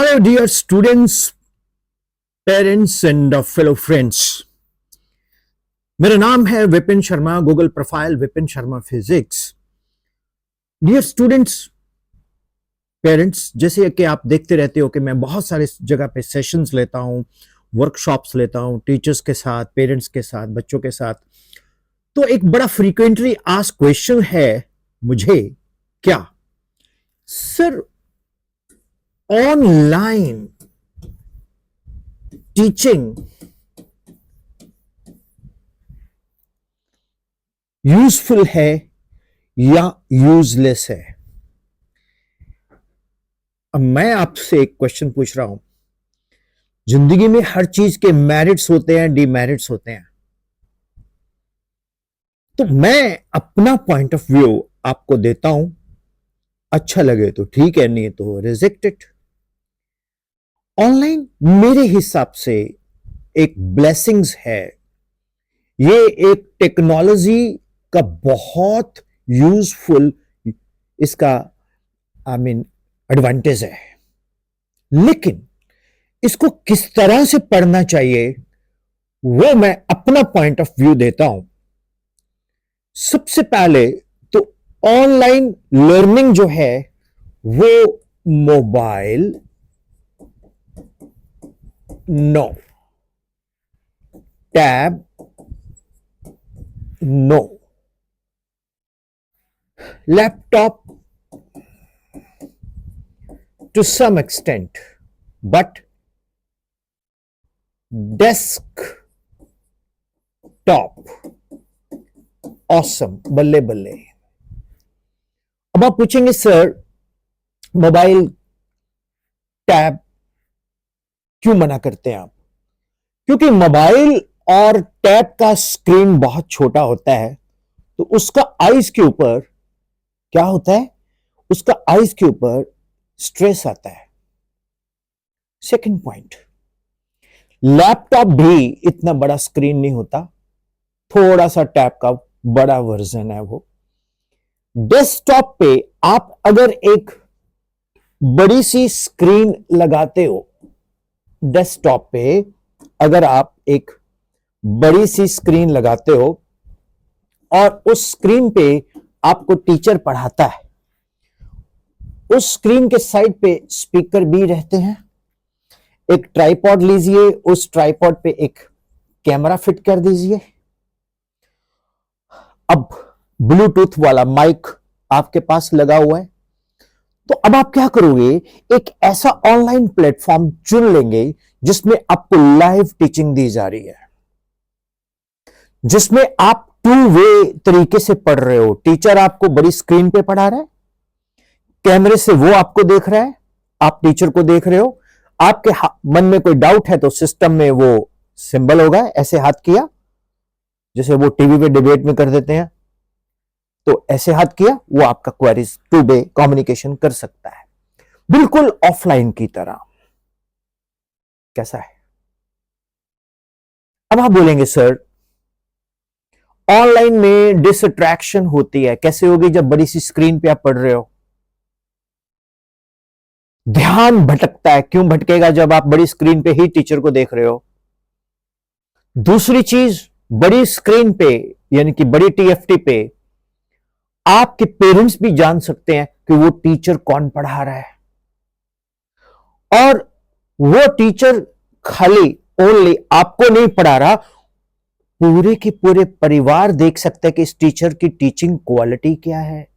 Hello, dear students, parents, and fellow friends. मेरा नाम है Vipin Sharma, Google profile Vipin Sharma physics. Dear students, parents, जैसे कि आप देखते रहते हो कि मैं बहुत सारे जगह पे सेशंस लेता हूँ, वर्कशॉप्स लेता हूँ टीचर्स के साथ, पेरेंट्स के साथ, बच्चों के साथ। तो एक बड़ा फ्रीक्वेंटली आस्क क्वेश्चन है मुझे, क्या सर ऑनलाइन टीचिंग यूजफुल है या यूजलेस है? अब मैं आपसे एक क्वेश्चन पूछ रहा हूं। जिंदगी में हर चीज के मेरिट्स होते हैं, डीमेरिट्स होते हैं। तो मैं अपना पॉइंट ऑफ व्यू आपको देता हूं। अच्छा लगे तो ठीक है, नहीं तो रिजेक्ट इट। ऑनलाइन मेरे हिसाब से एक ब्लेसिंग्स है। ये एक टेक्नोलॉजी का बहुत यूजफुल इसका एडवांटेज है। लेकिन इसको किस तरह से पढ़ना चाहिए वो मैं अपना पॉइंट ऑफ व्यू देता हूं। सबसे पहले तो ऑनलाइन लर्निंग जो है वो mobile no, tab no, laptop to some extent, but desktop awesome, बल्ले बल्ले। अब आप पूछेंगे सर मोबाइल टैब क्यों मना करते हैं आप? क्योंकि मोबाइल और टैब का स्क्रीन बहुत छोटा होता है, तो उसका आईज के ऊपर क्या होता है? उसका आईज के ऊपर स्ट्रेस आता है। सेकंड पॉइंट, लैपटॉप भी इतना बड़ा स्क्रीन नहीं होता, थोड़ा सा टैब का बड़ा वर्जन है वो। डेस्कटॉप पे आप अगर एक बड़ी सी स्क्रीन लगाते हो, डेस्कटॉप पे अगर आप एक बड़ी सी स्क्रीन लगाते हो और उस स्क्रीन पे आपको टीचर पढ़ाता है, उस स्क्रीन के साइड पे स्पीकर भी रहते हैं। एक ट्राइपॉड लीजिए, उस ट्राइपॉड पे एक कैमरा फिट कर दीजिए। अब ब्लूटूथ वाला माइक आपके पास लगा हुआ है। तो अब आप क्या करोगे? एक ऐसा ऑनलाइन प्लेटफॉर्म चुन लेंगे जिसमें आपको लाइव टीचिंग दी जा रही है, जिसमें आप टू वे तरीके से पढ़ रहे हो। टीचर आपको बड़ी स्क्रीन पे पढ़ा रहा है, कैमरे से वो आपको देख रहा है, आप टीचर को देख रहे हो। आपके मन में कोई डाउट है तो सिस्टम में वो सिंबल होगा, ऐसे हाथ किया, जैसे वो टीवी पे डिबेट में कर देते हैं, तो ऐसे हाथ किया, वो आपका क्वेरीज टू वे कम्युनिकेशन कर सकता है, बिल्कुल ऑफलाइन की तरह। कैसा है? अब आप बोलेंगे सर ऑनलाइन में डिस्ट्रैक्शन होती है। कैसे होगी? जब बड़ी सी स्क्रीन पे आप पढ़ रहे हो, ध्यान भटकता है। क्यों भटकेगा? जब आप बड़ी स्क्रीन पे ही टीचर को देख रहे हो। दूसरी चीज, बड़ी स्क्रीन पे यानी कि बड़ी टीएफटी पे आपके पेरेंट्स भी जान सकते हैं कि वो टीचर कौन पढ़ा रहा है, और वो टीचर खाली ओनली आपको नहीं पढ़ा रहा, पूरे के पूरे परिवार देख सकते हैं कि इस टीचर की टीचिंग क्वालिटी क्या है।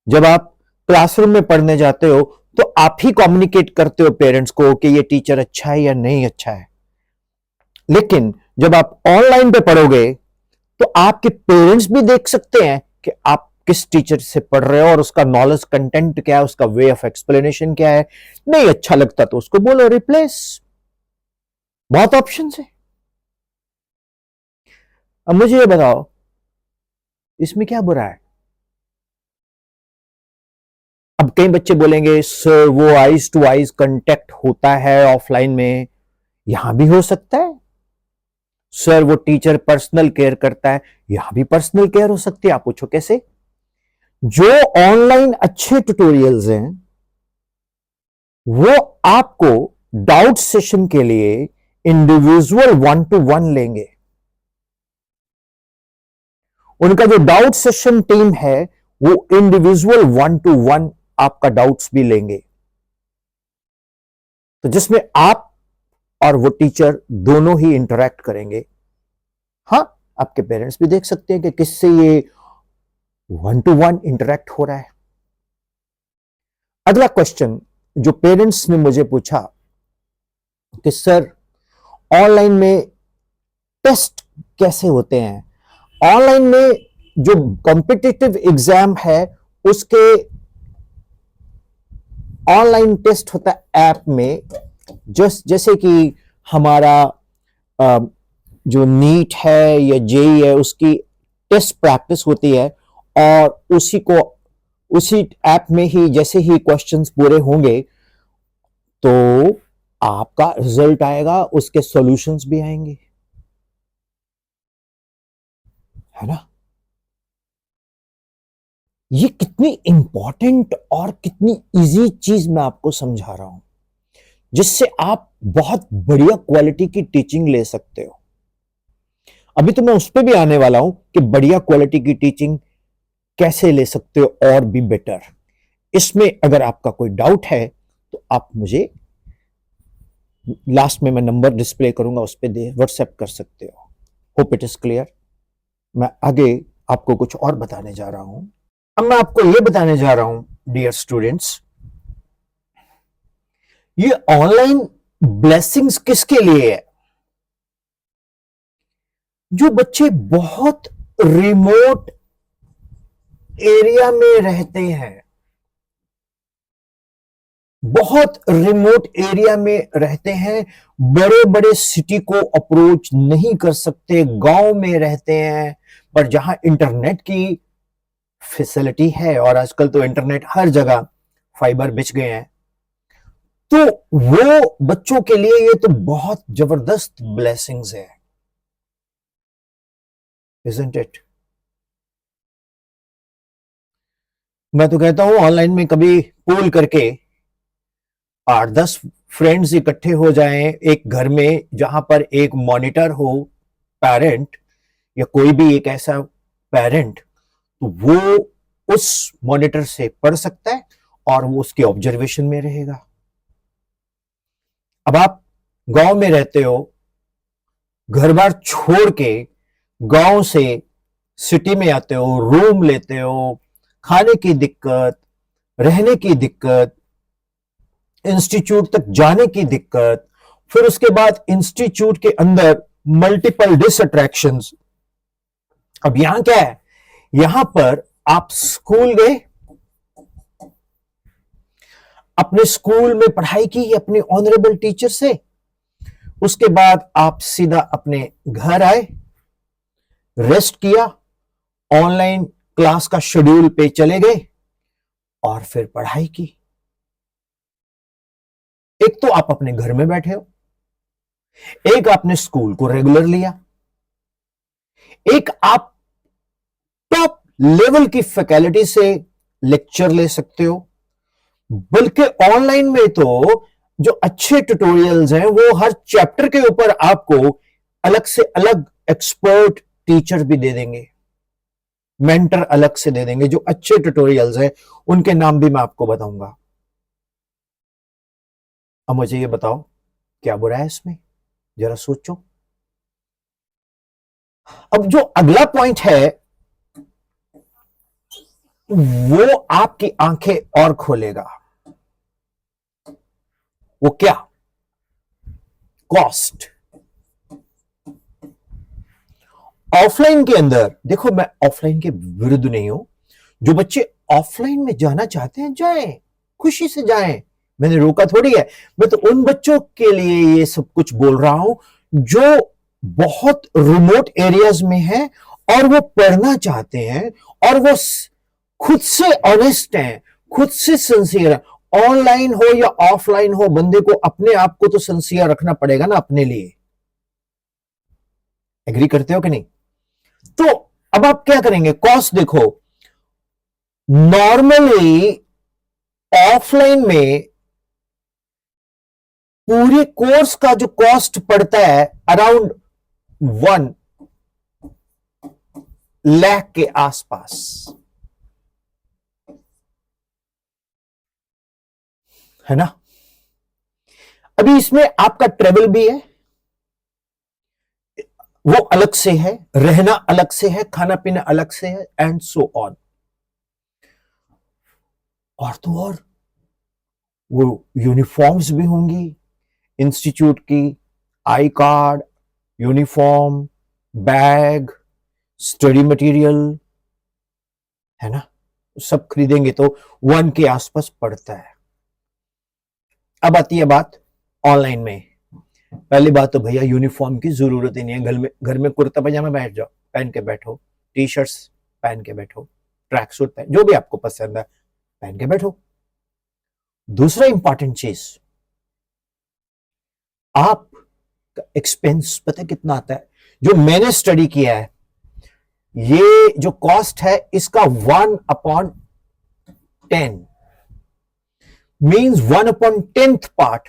जब आप क्लासरूम में पढ़ने जाते हो तो आप ही कम्युनिकेट करते हो पेरेंट्स को कि ये टीचर अच्छा है या नहीं अच्छा है। लेकिन जब आप ऑनलाइन पे पढ़ोगे तो आपके पेरेंट्स भी देख सकते हैं कि आप किस टीचर से पढ़ रहे हो और उसका नॉलेज कंटेंट क्या है, उसका वे ऑफ एक्सप्लेनेशन क्या है। नहीं अच्छा लगता तो उसको बोलो रिप्लेस। बहुत ऑप्शन है। अब मुझे ये बताओ, इसमें क्या बुरा है? अब कई बच्चे बोलेंगे सर वो आइज टू आइज कांटेक्ट होता है ऑफलाइन में, यहां भी हो सकता है। सर वो टीचर पर्सनल केयर करता है, यहां भी पर्सनल केयर हो सकती है। आप पूछो कैसे? जो ऑनलाइन अच्छे ट्यूटोरियल्स हैं वो आपको डाउट सेशन के लिए इंडिविजुअल 1-to-1 लेंगे। उनका जो डाउट सेशन टीम है वो इंडिविजुअल 1-to-1 आपका डाउट्स भी लेंगे, तो जिसमें आप और वो टीचर दोनों ही इंटरेक्ट करेंगे। हाँ, आपके पेरेंट्स भी देख सकते हैं कि किससे ये 1-to-1 इंटरेक्ट हो रहा है। अगला क्वेश्चन जो पेरेंट्स ने मुझे पूछा कि सर ऑनलाइन में टेस्ट कैसे होते हैं? ऑनलाइन में जो कॉम्पिटिटिव एग्जाम है उसके ऑनलाइन टेस्ट होता है ऐप में, जैसे कि हमारा जो नीट है या जेई है उसकी टेस्ट प्रैक्टिस होती है, और उसी ऐप में ही जैसे ही क्वेश्चंस पूरे होंगे तो आपका रिजल्ट आएगा, उसके सॉल्यूशंस भी आएंगे, है ना? ये कितनी इंपॉर्टेंट और कितनी इजी चीज मैं आपको समझा रहा हूं, जिससे आप बहुत बढ़िया क्वालिटी की टीचिंग ले सकते हो। अभी तो मैं उस पर भी आने वाला हूं कि बढ़िया क्वालिटी की टीचिंग कैसे ले सकते हो और भी बेटर। इसमें अगर आपका कोई डाउट है तो आप मुझे लास्ट में मैं नंबर डिस्प्ले करूंगा, उस पर व्हाट्सएप कर सकते हो। Hope it is clear. मैं आगे आपको कुछ और बताने जा रहा हूं। अब मैं आपको यह बताने जा रहा हूं डियर स्टूडेंट्स, ये ऑनलाइन ब्लेसिंग्स किसके लिए है? जो बच्चे बहुत रिमोट एरिया में रहते हैं, बहुत रिमोट एरिया में रहते हैं, बड़े बड़े सिटी को अप्रोच नहीं कर सकते, गांव में रहते हैं, पर जहां इंटरनेट की फैसिलिटी है, और आजकल तो इंटरनेट हर जगह फाइबर बिछ गए हैं, तो वो बच्चों के लिए ये तो बहुत जबरदस्त ब्लेसिंग्स है, isn't it? मैं तो कहता हूं ऑनलाइन में कभी पूल करके 8-10 फ्रेंड्स इकट्ठे हो जाएं एक घर में, जहां पर एक मॉनिटर हो, पेरेंट या कोई भी एक ऐसा पेरेंट, तो वो उस मॉनिटर से पढ़ सकता है और वो उसके ऑब्जर्वेशन में रहेगा। अब आप गांव में रहते हो, घर बार छोड़ के गांव से सिटी में आते हो, रूम लेते हो, खाने की दिक्कत, रहने की दिक्कत, इंस्टीट्यूट तक जाने की दिक्कत, फिर उसके बाद इंस्टीट्यूट के अंदर मल्टीपल डिसअट्रैक्शंस। अब यहां क्या है? यहां पर आप स्कूल गए, अपने स्कूल में पढ़ाई की अपने ऑनरेबल टीचर से, उसके बाद आप सीधा अपने घर आए, रेस्ट किया, ऑनलाइन क्लास का शेड्यूल पे चले गए और फिर पढ़ाई की। एक तो आप अपने घर में बैठे हो, एक आपने स्कूल को रेगुलर लिया, एक आप टॉप लेवल की फैकल्टी से लेक्चर ले सकते हो, बल्कि ऑनलाइन में तो जो अच्छे ट्यूटोरियल्स हैं वो हर चैप्टर के ऊपर आपको अलग से अलग एक्सपर्ट टीचर भी दे देंगे, मेंटर अलग से दे देंगे। जो अच्छे ट्यूटोरियल्स हैं उनके नाम भी मैं आपको बताऊंगा। अब मुझे ये बताओ, क्या बुरा है इसमें? जरा सोचो। अब जो अगला पॉइंट है वो आपकी आंखें और खोलेगा। वो क्या? कॉस्ट। ऑफलाइन के अंदर देखो, मैं ऑफलाइन के विरुद्ध नहीं हूं। जो बच्चे ऑफलाइन में जाना चाहते हैं जाएं, खुशी से जाएं, मैंने रोका थोड़ी है। मैं तो उन बच्चों के लिए ये सब कुछ बोल रहा हूं जो बहुत रिमोट एरियाज में हैं और वो पढ़ना चाहते हैं और वो खुद से ऑनेस्ट हैं, खुद से सिंसियर है। ऑनलाइन हो या ऑफलाइन हो, बंदे को अपने आप को तो सिंसियर रखना पड़ेगा ना अपने लिए। एग्री करते हो कि नहीं? तो अब आप क्या करेंगे? कॉस्ट देखो, नॉर्मली ऑफलाइन में पूरे कोर्स का जो कॉस्ट पड़ता है अराउंड 1 लाख के आसपास, है ना। अभी इसमें आपका ट्रेवल भी है, वो अलग से है, रहना अलग से है, खाना पीना अलग से है, एंड सो ऑन। और तो और वो यूनिफॉर्म्स भी होंगी इंस्टीट्यूट की, I card, uniform, bag, study material, है ना। सब खरीदेंगे तो 1 के आसपास पड़ता है। अब आती है बात ऑनलाइन में। पहली बात तो भैया यूनिफॉर्म की जरूरत ही नहीं है। घर में कुर्ता पजामा बैठ जाओ, पहन के बैठो, टी शर्ट्स पहन के बैठो, ट्रैक सूट पहन, जो भी आपको पसंद है पहन के बैठो। दूसरा इंपॉर्टेंट चीज, आप एक्सपेंस पता है कितना आता है? जो मैंने स्टडी किया है, ये जो कॉस्ट है इसका 1/10 मीन्स 1/10 पार्ट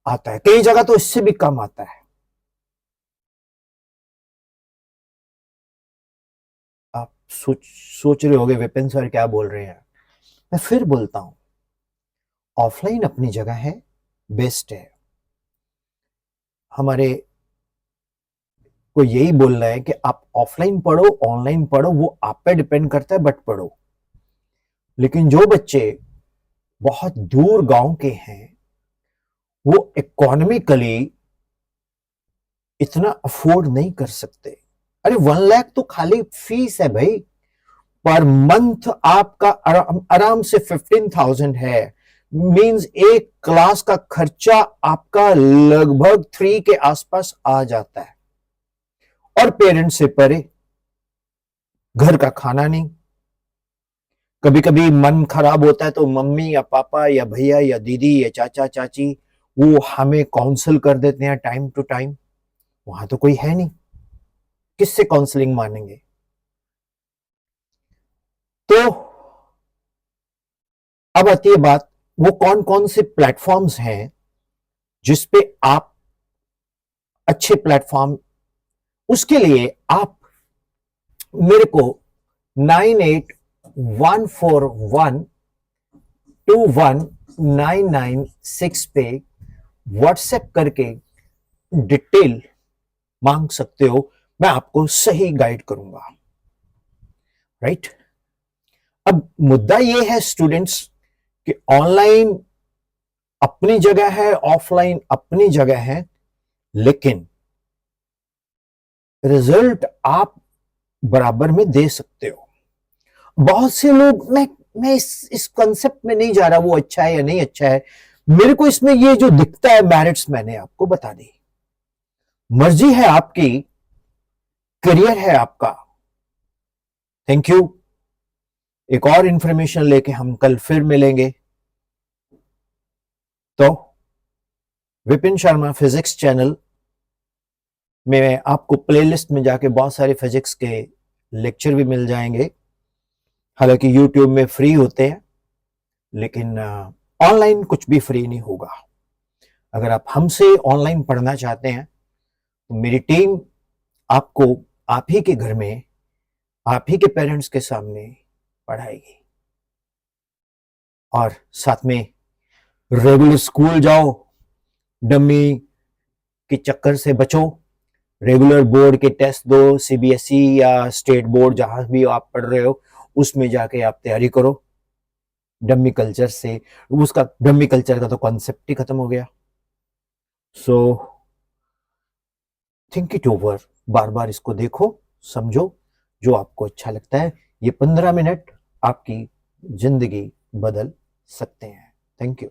आता है। कई जगह तो इससे भी कम आता है। आप सोच रहे होंगे विपिन सर क्या बोल रहे हैं। मैं फिर बोलता हूं, ऑफलाइन अपनी जगह है, बेस्ट है। हमारे को यही बोलना है कि आप ऑफलाइन पढ़ो, ऑनलाइन पढ़ो, वो आप पे डिपेंड करता है, बट पढ़ो। लेकिन जो बच्चे बहुत दूर गांव के हैं, वो इकोनॉमिकली इतना अफोर्ड नहीं कर सकते। अरे 1 लाख तो खाली फीस है भाई, पर मंथ आपका आराम से 15,000 है। मींस एक क्लास का खर्चा आपका लगभग 3 के आसपास आ जाता है। और पेरेंट्स से परे, घर का खाना नहीं। कभी कभी मन खराब होता है तो मम्मी या पापा या भैया या दीदी या चाचा चाची वो हमें काउंसल कर देते हैं टाइम टू टाइम। वहां तो कोई है नहीं, किससे काउंसलिंग मानेंगे? तो अब आती है बात, वो कौन कौन से प्लेटफॉर्म्स हैं जिसपे आप अच्छे प्लेटफॉर्म, उसके लिए आप मेरे को 9814121996 पे व्हाट्सएप करके डिटेल मांग सकते हो। मैं आपको सही गाइड करूंगा, राइट। अब मुद्दा यह है स्टूडेंट्स कि ऑनलाइन अपनी जगह है, ऑफलाइन अपनी जगह है, लेकिन रिजल्ट आप बराबर में दे सकते हो। बहुत से लोग, मैं इस कॉन्सेप्ट में नहीं जा रहा वो अच्छा है या नहीं अच्छा है। मेरे को इसमें ये जो दिखता है मेरिट्स मैंने आपको बता दी। मर्जी है आपकी, करियर है आपका। Thank you. एक और इंफॉर्मेशन लेके हम कल फिर मिलेंगे। तो विपिन शर्मा फिजिक्स चैनल में आपको प्लेलिस्ट में जाके बहुत सारे फिजिक्स के लेक्चर भी मिल जाएंगे। हालांकि यूट्यूब में फ्री होते हैं, लेकिन ऑनलाइन कुछ भी फ्री नहीं होगा। अगर आप हमसे ऑनलाइन पढ़ना चाहते हैं तो मेरी टीम आपको आप ही के घर में, आप ही के पेरेंट्स के सामने पढ़ाएगी। और साथ में रेगुलर स्कूल जाओ, डमी के चक्कर से बचो, रेगुलर बोर्ड के टेस्ट दो, सीबीएसई या स्टेट बोर्ड जहां भी आप पढ़ रहे हो उसमें जाके आप तैयारी करो। डमी कल्चर से, उसका डमी कल्चर का तो कॉन्सेप्ट ही खत्म हो गया। सो थिंक इट ओवर, बार बार इसको देखो, समझो, जो आपको अच्छा लगता है। ये 15 मिनट आपकी जिंदगी बदल सकते हैं। Thank you.